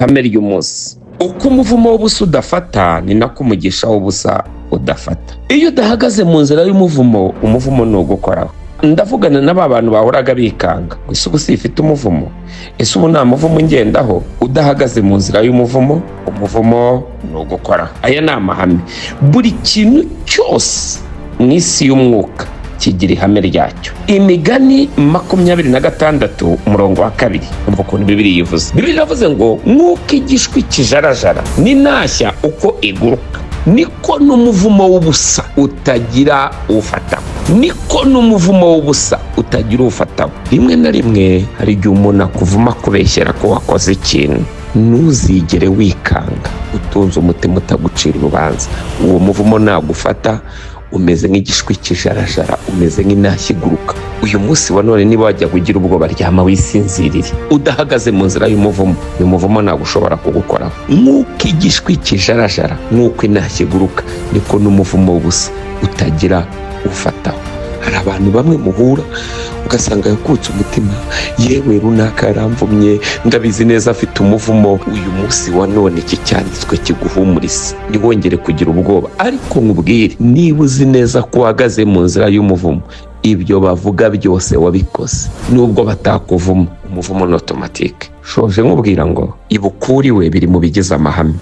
ihame ry'umunsi. Uko umuvumo w'ubusa udafata ni nako umugisha w'ubusa udafata. Iyo udahagaze mu nzira y'umuvumo, umuvumo ni ugukoraho. Ndavugana n'aba bantu bahoraga bikanga, ese ubu sifite umuvumo, ese ubu nta muvumo ngendaho. Udahagaze mu nzira y'umuvumo, umuvumo ni ugukoraho. Aya ni amahame. Buri kintu cyose mu isi y'umwuka kigira ihame ryacyo. Imigani 26 umurongo wa 2, umva ukuntu Bibiliya ivuze. Bibiliya ivuze ngo nk'uko igishwi kijarajara n'intashya uko iguruka, niko n'umuvumo w'ubusa utagira ufataho. Niko n'umuvumo w'ubusa utagira ufataho. Rimwe na rimwe hari igihe umuntu akuvuma kubeshyera ko wakoze ikintu. Ntuzigere wikanga utunze umutima utagucira urubanza. Uwo muvumo nagufata, umeze nk'igishwi kijarajara, umeze nk'intashya iguruka. Uyu munsi wa none niba wajya kugira ubwoba, ryama wisinzirire. Udahagaze mu nzira y'umuvumo, uyu muvumo ntabwo ushobora kugukoraho. Nk'uko igishwi kijarajara, nk'uko intashya iguruka, niko n'umuvumo w'ubusa utagira ufataho. Hari abantu bamwe muhura ugasanga yakutse umutima, yewe runaka yaramvumye, ndabizi neza afite umuvumo. Uyu munsi wa none iki cyanditswe kiguhumuriza, ntiwongere kugira ubwoba. Ariko nkubwire, niba uzi neza ko uhagaze mu nzira y'umuvumo, ibyo bavuga byose wabikoze, nubwo batakuvuma, umuvumo ni automatique. Shoje nkubwira ngo ibukuriwe biri mu bigize amahame.